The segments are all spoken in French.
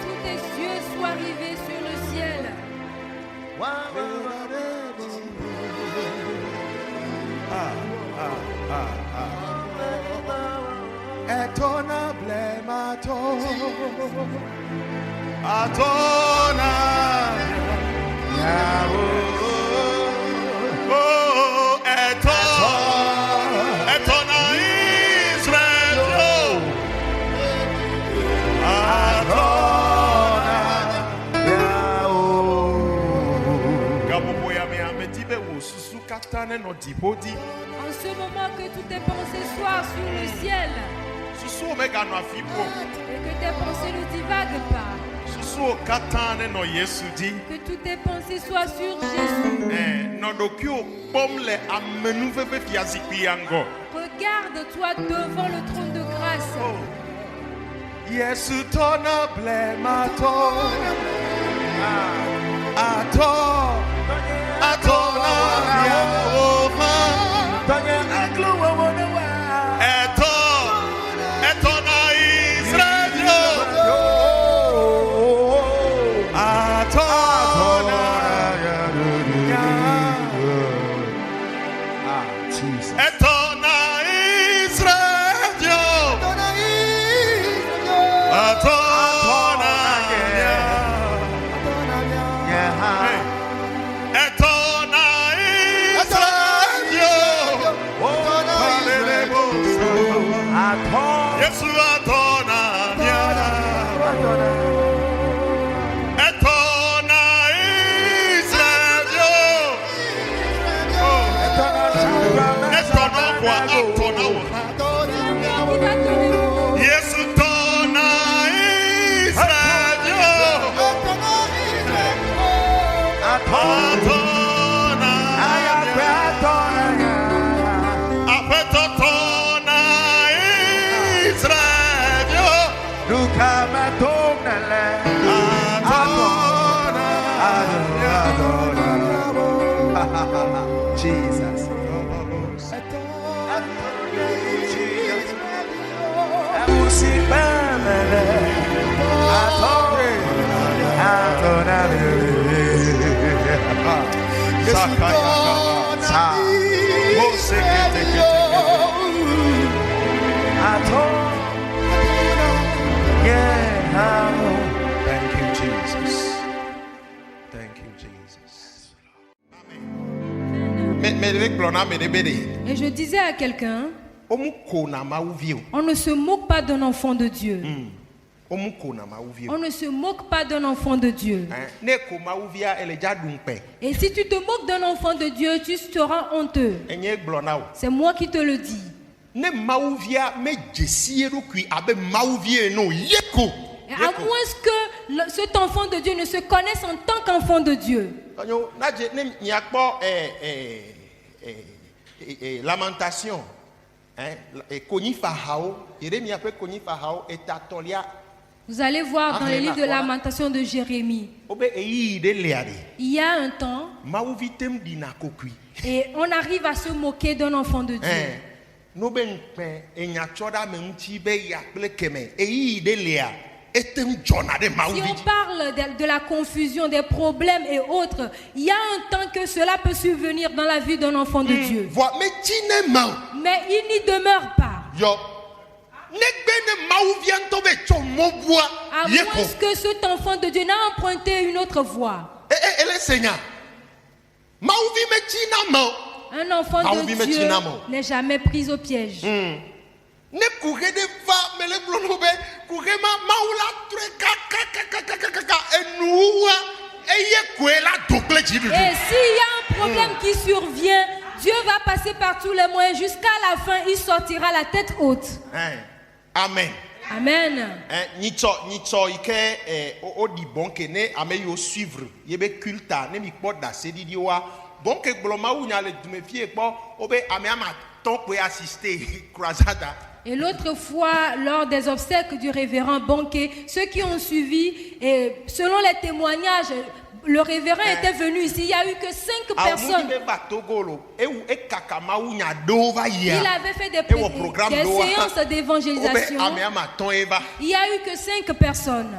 tous tes yeux soient rivés sur le ciel. En ce moment que toutes tes pensées soient sur le ciel et que tes pensées ne divaguent pas. Que toutes tes pensées soient sur Jésus. Regarde-toi devant le trône de grâce. Jesus. Thank you, Jesus. Thank you, Jesus. Et je disais à quelqu'un, on ne se moque pas d'un enfant de Dieu. On ne se moque pas d'un enfant de Dieu. Et si tu te moques d'un enfant de Dieu, tu seras honteux. C'est moi qui te le dis. Et à moins que cet enfant de Dieu ne se connaisse en tant qu'enfant de Dieu. Lamentation. Vous allez voir dans les livres de lamentation de Jérémie. Il y a un temps et on arrive à se moquer d'un enfant de Dieu. Si on parle de la confusion, des problèmes et autres, il y a un temps que cela peut survenir dans la vie d'un enfant de Dieu. Mais il n'y demeure pas. À moins que cet enfant de Dieu n'a emprunté une autre voie. Un enfant de Dieu n'est jamais pris au piège. Et s'il y a un problème qui survient, Dieu va passer par tous les moyens. Jusqu'à la fin, il sortira la tête haute. Amen. Amen. Et l'autre fois, lors des obsèques du révérend Bonke, ceux qui ont suivi, et selon les témoignages, le révérend était venu ici. Il n'y a eu que 5 personnes. Il avait fait des séances d'évangélisation. Il n'y a eu que 5 personnes.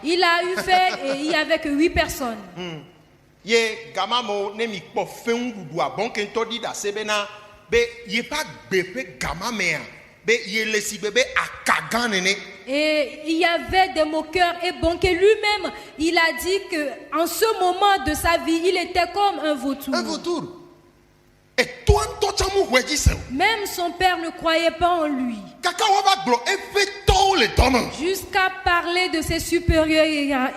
Il a eu fait et il n'y avait que 8 personnes. Et il y avait des moqueurs et Bonke lui-même, il a dit que en ce moment de sa vie, il était comme un vautour. Un vautour. Et toi, même son père ne croyait pas en lui. Jusqu'à parler de ses supérieurs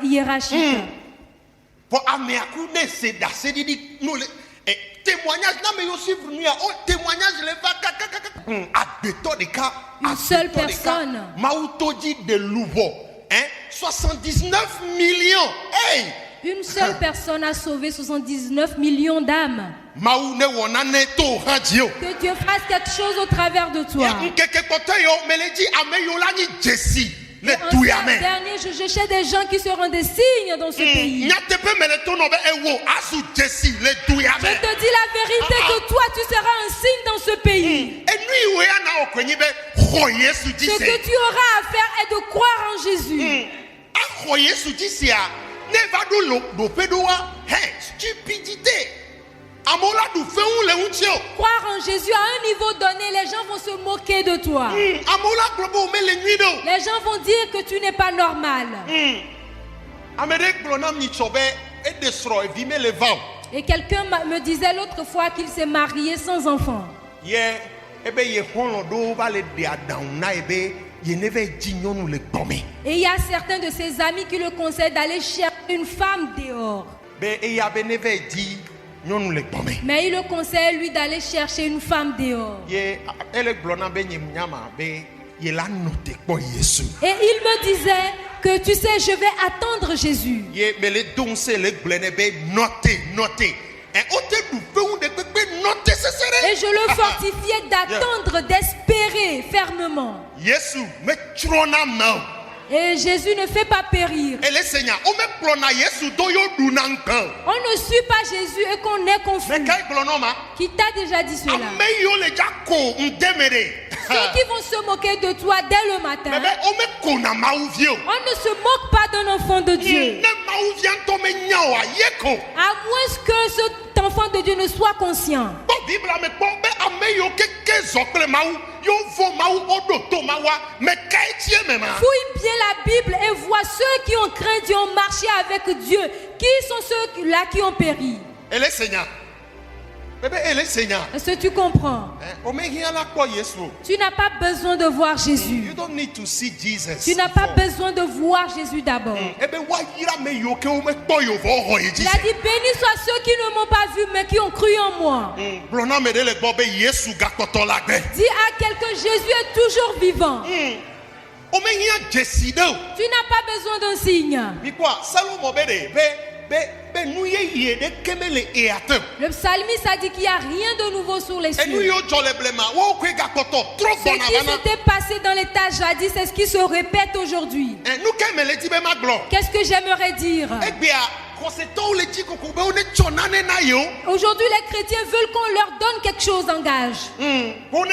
hiérarchiques. Une seule personne. De Louvo, 79 millions. Hey! Une seule personne a sauvé 79 millions d'âmes. Que Dieu fasse quelque chose au travers de toi. Dernier, je cherchais des gens qui seront des signes dans ce pays. Je te dis la vérité que toi tu seras un signe dans ce pays. Ce que tu auras à faire est de croire en Jésus. Stupidité. Croire en Jésus à un niveau donné, les gens vont se moquer de toi. Les gens vont dire que tu n'es pas normal. Et quelqu'un me disait l'autre fois qu'il s'est marié sans enfant. Et il y a certains de ses amis qui le conseillent d'aller chercher une femme dehors. Mais il le conseille lui d'aller chercher une femme dehors. Et il me disait que tu sais, je vais attendre Jésus. Et je le fortifiais d'attendre, d'espérer fermement. Et Jésus ne fait pas périr. On ne suit pas Jésus et qu'on est confus. Qui t'a déjà dit cela? Ceux qui vont se moquer de toi dès le matin. On ne se moque pas d'un enfant de Dieu. À moins que cet enfant de Dieu ne soit conscient. Fouille bien la Bible et vois ceux qui ont craint Dieu, ont marché avec Dieu. Qui sont ceux-là qui ont péri? Est-ce que tu comprends? Tu n'as pas besoin de voir Jésus. Tu n'as pas besoin de voir Jésus d'abord. Il a dit bénis soient ceux qui ne m'ont pas vu mais qui ont cru en moi. Dis à quelqu'un, Jésus est toujours vivant. Tu n'as pas besoin d'un signe. Le psalmiste a dit qu'il n'y a rien de nouveau sur les cieux. Ce qui s'était passé dans l'état jadis, c'est ce qui se répète aujourd'hui. Qu'est-ce que j'aimerais dire? Aujourd'hui, les chrétiens veulent qu'on leur donne quelque chose en gage. Qu'on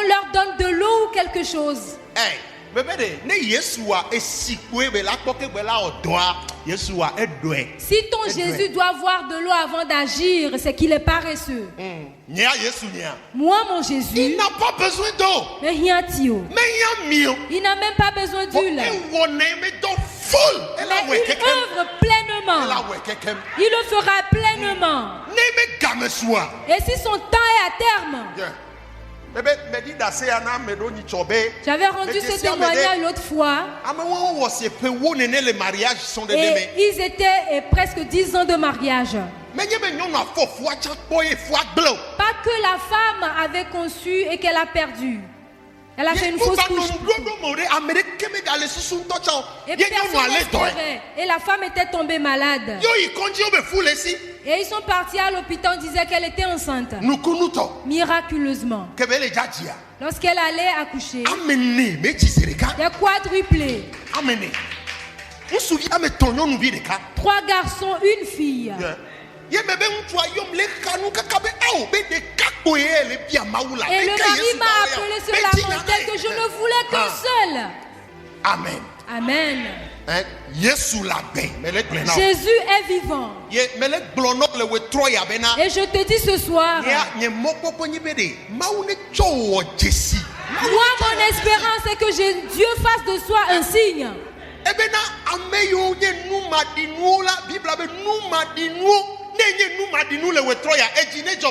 leur donne de l'eau ou quelque chose. Si ton Jésus doit avoir de l'eau avant d'agir, c'est qu'il est paresseux. Moi, mon Jésus, il n'a pas besoin d'eau. Il n'a même pas besoin d'huile. Mais il œuvre pleinement. Il le fera pleinement. Et si son temps est à terme, j'avais rendu ce témoignage l'autre fois. Et ils étaient presque 10 ans de mariage. Pas que la femme avait conçu et qu'elle a perdu. Elle a fait une fausse couche. Et personne n'espérait. Et la femme était tombée malade. Et ils sont partis à l'hôpital, on disait qu'elle était enceinte. Miraculeusement. Lorsqu'elle allait accoucher, des quadruplés. 3 garçons, une fille. Et le mari m'a appelé sur la montagne que je ne voulais qu'un seul. Amen. Amen. Jésus est vivant. Et je te dis ce soir, moi mon espérance est que Dieu fasse de soi un signe.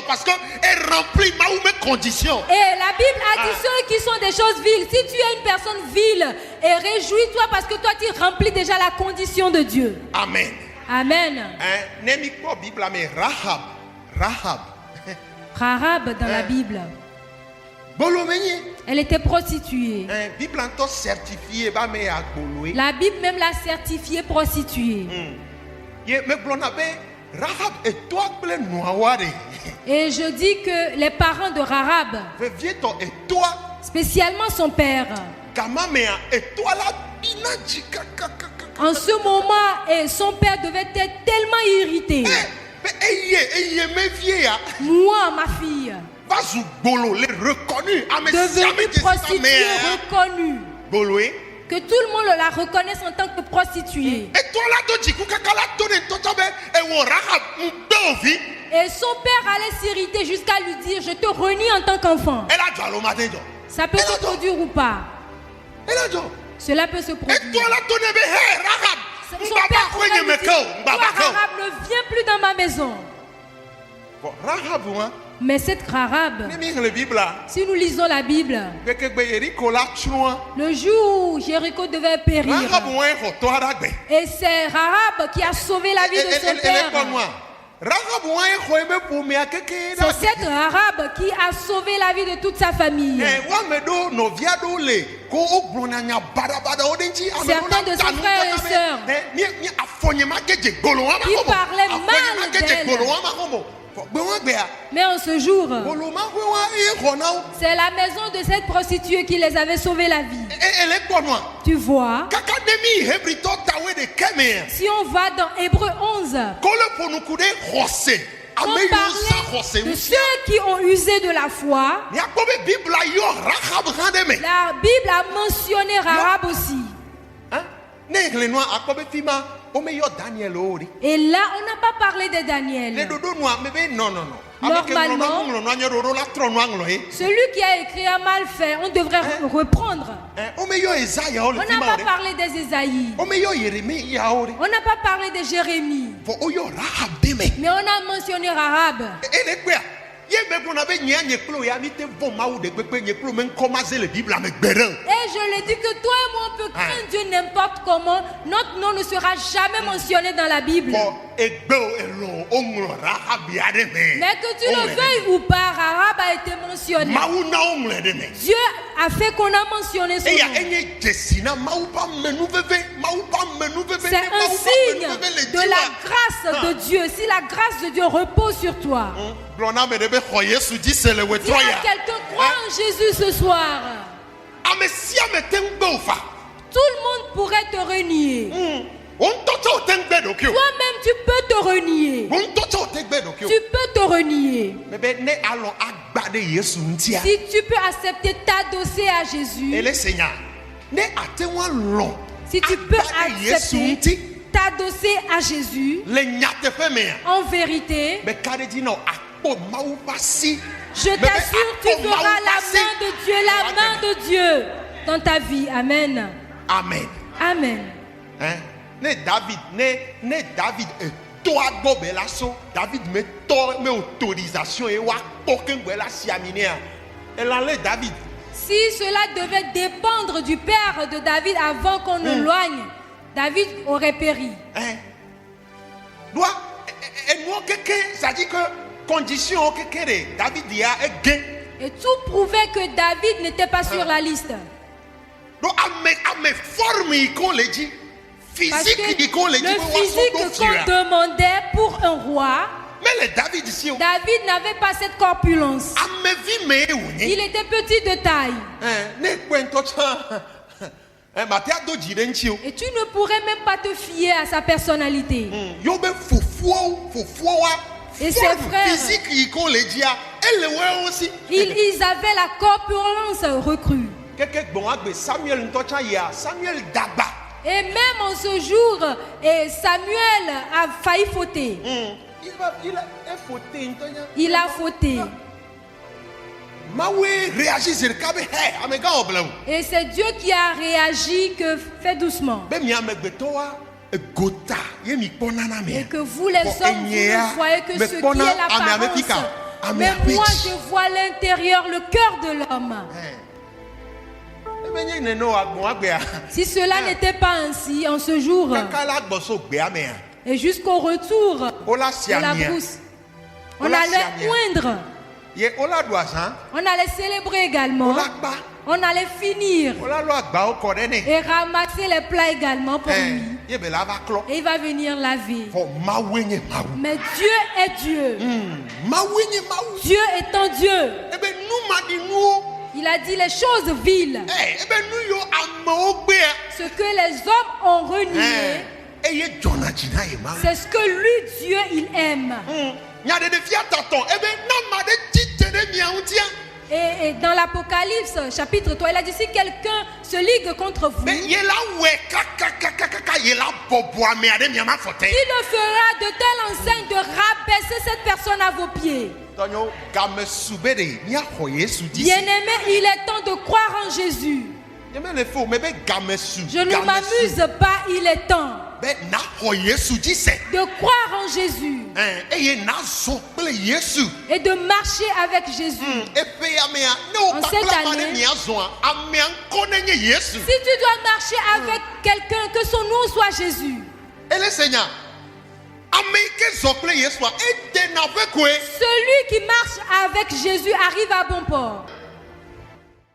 Parce qu'elle remplit mes conditions. Et la Bible a dit ceux qui sont des choses viles. Si tu es une personne vile, et réjouis-toi parce que toi tu remplis déjà la condition de Dieu. Amen. Amen. Rahab dans la Bible. Elle était prostituée. La Bible même l'a certifiée prostituée. Et je dis que les parents de Rahab, spécialement son père, en ce moment, son père devait être tellement irrité. Moi, ma fille, devenue prostituée reconnue, que tout le monde la reconnaisse en tant que prostituée. Et son père allait s'irriter jusqu'à lui dire: je te renie en tant qu'enfant. Ça peut se produire ou pas. Cela peut se produire. Son père lui dit: toi, Rahab, ne viens plus dans ma maison. Mais cette Rahab, si nous lisons la Bible, le jour où Jéricho devait périr, et c'est Rahab qui a sauvé la vie de son père. C'est cette Rahab qui a sauvé la vie de toute sa famille. Certains de ses frères et sœurs qui parlaient mal d'elle. Mais en ce jour, c'est la maison de cette prostituée qui les avait sauvé la vie. Tu vois, si on va dans Hébreux 11, on parlait de ceux qui ont usé de la foi. La Bible a mentionné Rahab aussi. Et là, on n'a pas parlé de Daniel. Normalement, celui qui a écrit a mal fait. On devrait reprendre. On n'a pas parlé des Ésaïe. On n'a pas parlé de Jérémie. Mais on a mentionné Rahab. Et je l'ai dit que toi et moi on peut craindre Dieu n'importe comment. Notre nom ne sera jamais mentionné dans la Bible. Mais que tu le veuilles ou pas, Rahab a été mentionné. Dieu a fait qu'on a mentionné son nom. C'est un signe de la grâce de Dieu. Si la grâce de Dieu repose sur toi, dis à quelqu'un, crois en Jésus ce soir. Tout le monde pourrait te renier. Toi-même tu peux te renier. Tu peux te renier. Si tu peux accepter t'adosser à Jésus, si tu peux accepter t'adosser à Jésus, en vérité, je t'assure, tu verras la main de Dieu dans ta vie. Amen. Amen. Amen. David me autorisation et David. Si cela devait dépendre du père de David avant qu'on ne l'éloigne, David aurait péri. Ça dit que condition que David y a gain Et tout prouvait que David n'était pas sur la liste. Donc, parce que le physique qu'on demandait pour un roi, David n'avait pas cette corpulence. Il était petit de taille. Et tu ne pourrais même pas te fier à sa personnalité. Et ses frères, ils avaient la corpulence recrue. Et même en ce jour, Samuel a failli fauter. Il a fauté. Et c'est Dieu qui a réagi que fais doucement. Et que vous les hommes, vous ne voyez que ce qui est l'apparence. Mais moi je vois l'intérieur, le cœur de l'homme. Si cela n'était pas ainsi en ce jour, et jusqu'au retour de la brousse, on allait oindre, on allait célébrer également, on allait finir et ramasser les plats également pour lui. Et il va venir laver. Mais Dieu est Dieu. Dieu étant Dieu, il a dit les choses viles. Ce que les hommes ont renié, c'est ce que lui, Dieu, il aime. Et dans l'Apocalypse, chapitre 3, il a dit si quelqu'un se ligue contre vous, il le fera de telle enseigne de rabaisser cette personne à vos pieds. Bien-aimé, il est temps de croire en Jésus. Je ne m'amuse pas, il est temps de croire en Jésus et de marcher avec Jésus. En cette année, si tu dois marcher avec quelqu'un, que son nom soit Jésus. Celui qui marche avec Jésus arrive à bon port.